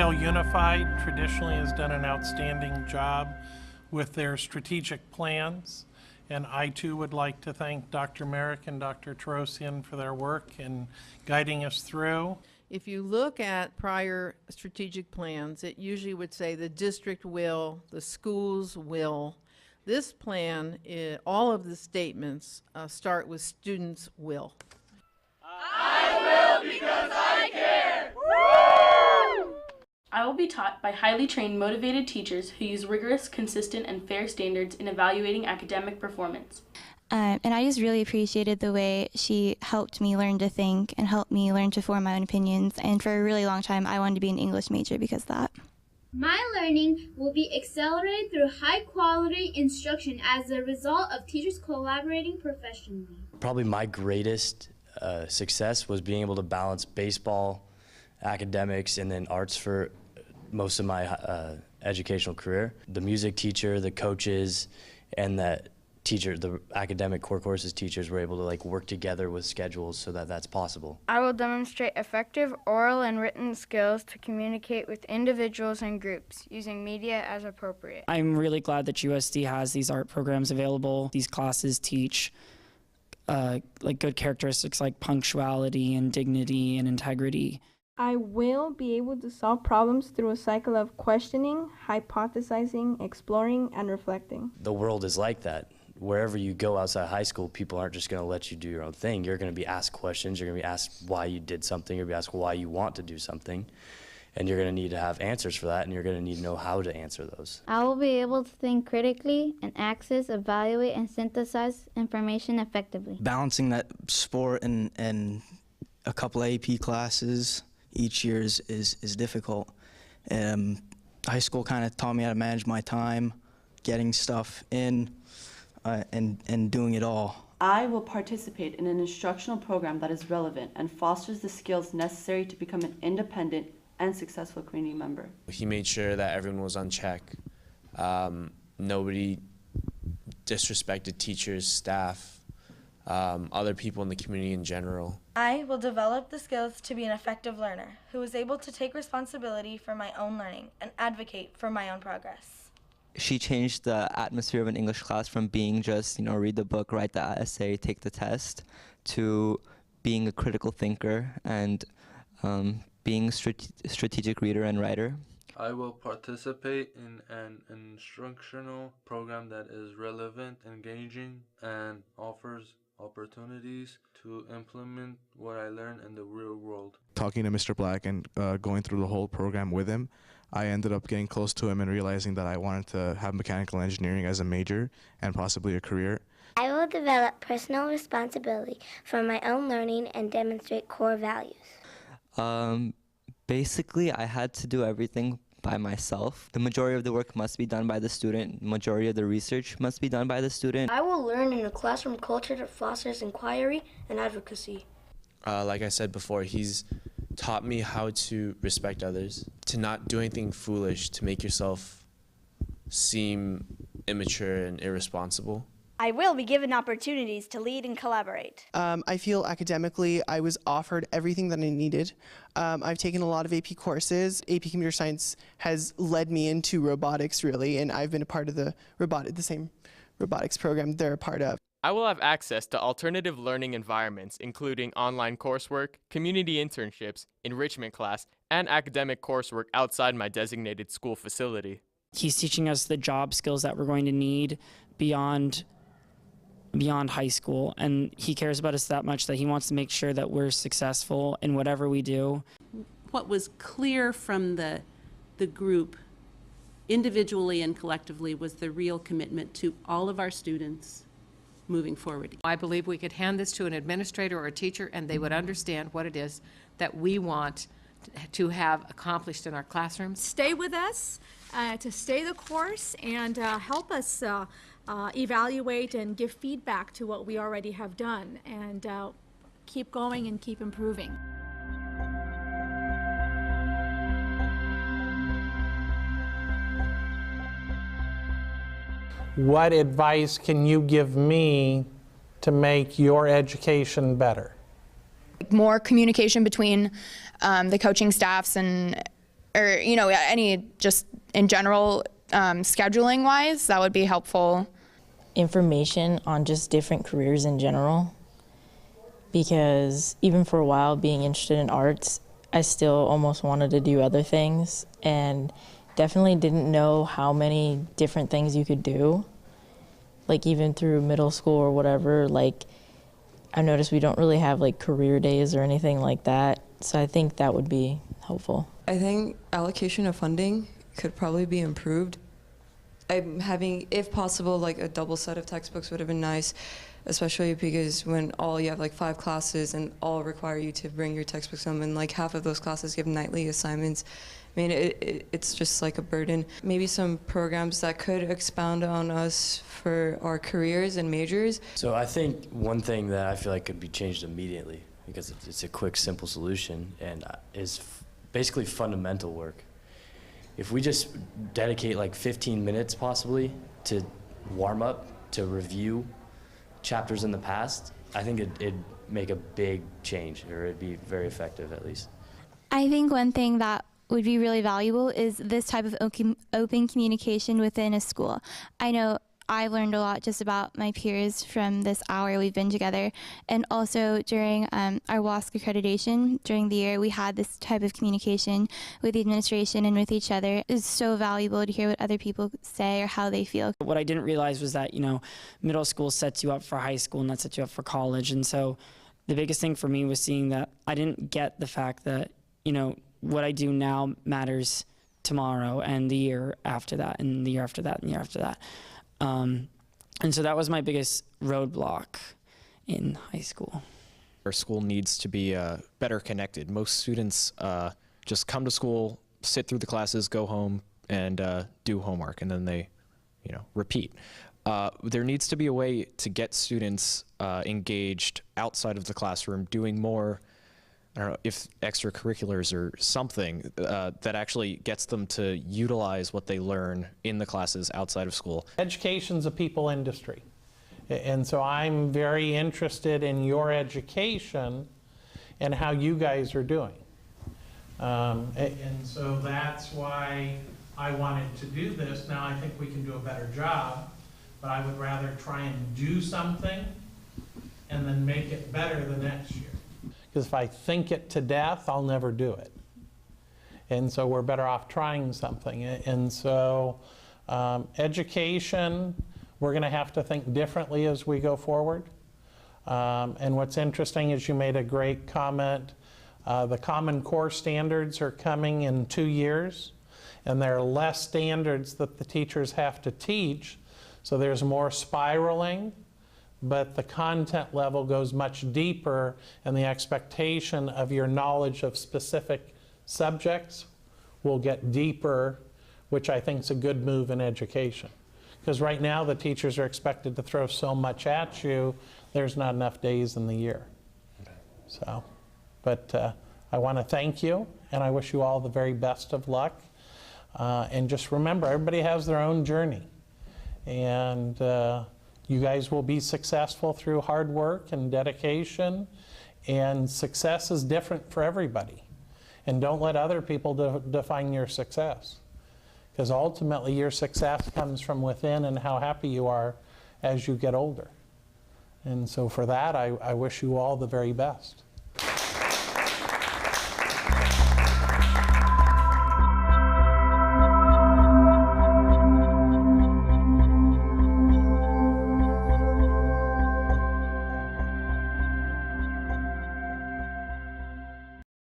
Oakdale Unified traditionally has done an outstanding job with their strategic plans, and I too would like to thank Dr. Merrick and Dr. Tarosian for their work in guiding us through. If you look at prior strategic plans, it usually would say the district will, the schools will. This plan, all of the statements start with students will. I will because I care! Woo! I will be taught by highly trained, motivated teachers who use rigorous, consistent, and fair standards in evaluating academic performance. And I just really appreciated the way she helped me learn to think and helped me learn to form my own opinions. And for a really long time, I wanted to be an English major because of that. My learning will be accelerated through high-quality instruction as a result of teachers collaborating professionally. Probably my greatest success was being able to balance baseball, academics, and then arts for most of my educational career. The music teacher, the coaches, and the academic core courses teachers were able to work together with schedules so that that's possible. I will demonstrate effective oral and written skills to communicate with individuals and groups using media as appropriate. I'm really glad that USD has these art programs available. These classes teach good characteristics like punctuality and dignity and integrity. I will be able to solve problems through a cycle of questioning, hypothesizing, exploring, and reflecting. The world is like that. Wherever you go outside high school, people aren't just going to let you do your own thing. You're going to be asked questions. You're going to be asked why you did something. You're going to be asked why you want to do something. And you're going to need to have answers for that, and you're going to need to know how to answer those. I will be able to think critically and access, evaluate, and synthesize information effectively. Balancing that sport and a couple of AP classes each year is difficult. High school kind of taught me how to manage my time, getting stuff in, and doing it all. I will participate in an instructional program that is relevant and fosters the skills necessary to become an independent and successful community member. He made sure that everyone was on check. Nobody disrespected teachers, staff, other people in the community in general. I will develop the skills to be an effective learner who is able to take responsibility for my own learning and advocate for my own progress. She changed the atmosphere of an English class from being just, read the book, write the essay, take the test, to being a critical thinker and being a strategic reader and writer. I will participate in an instructional program that is relevant, engaging, and offers opportunities to implement what I learn in the real world. Talking to Mr. Black and going through the whole program with him, I ended up getting close to him and realizing that I wanted to have mechanical engineering as a major and possibly a career. I will develop personal responsibility for my own learning and demonstrate core values. Basically, I had to do everything by myself. The majority of the work must be done by the student. Majority of the research must be done by the student. I will learn in a classroom culture that fosters inquiry and advocacy. Like I said before, he's taught me how to respect others, to not do anything foolish, to make yourself seem immature and irresponsible. I will be given opportunities to lead and collaborate. I feel academically I was offered everything that I needed. I've taken a lot of AP courses. AP Computer Science has led me into robotics, really, and I've been a part of the same robotics program they're a part of. I will have access to alternative learning environments, including online coursework, community internships, enrichment class, and academic coursework outside my designated school facility. He's teaching us the job skills that we're going to need beyond high school, and he cares about us that much that he wants to make sure that we're successful in whatever we do. What was clear from the group, individually and collectively, was the real commitment to all of our students moving forward. I believe we could hand this to an administrator or a teacher and they would understand what it is that we want to have accomplished in our classrooms. Stay with us, to stay the course, and help us evaluate and give feedback to what we already have done, and keep going and keep improving. What advice can you give me to make your education better? More communication between the coaching staffs and or, any just in general, scheduling wise, that would be helpful. Information on just different careers in general, because even for a while being interested in arts, I still almost wanted to do other things and definitely didn't know how many different things you could do. Like even through middle school or whatever, like I noticed we don't really have like career days or anything like that. So I think that would be helpful. I think allocation of funding could probably be improved. I'm having, if possible, like a double set of textbooks would have been nice, especially because when you have like 5 classes and all require you to bring your textbooks home, and like half of those classes give nightly assignments. I mean, it's just like a burden. Maybe some programs that could expound on us for our careers and majors. So I think one thing that I feel like could be changed immediately, because it's a quick, simple solution, and is basically fundamental work. If we just dedicate like 15 minutes possibly to warm up, to review chapters in the past, I think it'd make a big change, or it'd be very effective at least. I think one thing that would be really valuable is this type of open communication within a school. I know I've learned a lot just about my peers from this hour we've been together, and also during our WASC accreditation during the year, we had this type of communication with the administration and with each other. It's so valuable to hear what other people say or how they feel. What I didn't realize was that, middle school sets you up for high school and that sets you up for college. And so the biggest thing for me was seeing that I didn't get the fact that, what I do now matters tomorrow and the year after that and the year after that and the year after that. And so that was my biggest roadblock in high school. Our school needs to be better connected. Most students just come to school, sit through the classes, go home, and do homework, and then they, repeat. There needs to be a way to get students engaged outside of the classroom, doing more, I don't know, if extracurriculars or something that actually gets them to utilize what they learn in the classes outside of school. Education's a people industry. And so I'm very interested in your education and how you guys are doing. And so that's why I wanted to do this. Now I think we can do a better job, but I would rather try and do something and then make it better the next year. Because if I think it to death, I'll never do it. And so we're better off trying something. And so education, we're going to have to think differently as we go forward. And what's interesting is you made a great comment. The Common Core standards are coming in 2 years, and there are less standards that the teachers have to teach, so there's more spiraling, but the content level goes much deeper, and the expectation of your knowledge of specific subjects will get deeper, which I think is a good move in education. Because right now the teachers are expected to throw so much at you, there's not enough days in the year. So, but I want to thank you, and I wish you all the very best of luck. And just remember, everybody has their own journey. And you guys will be successful through hard work and dedication, and success is different for everybody. And don't let other people define your success, because ultimately your success comes from within and how happy you are as you get older. And so for that, I wish you all the very best.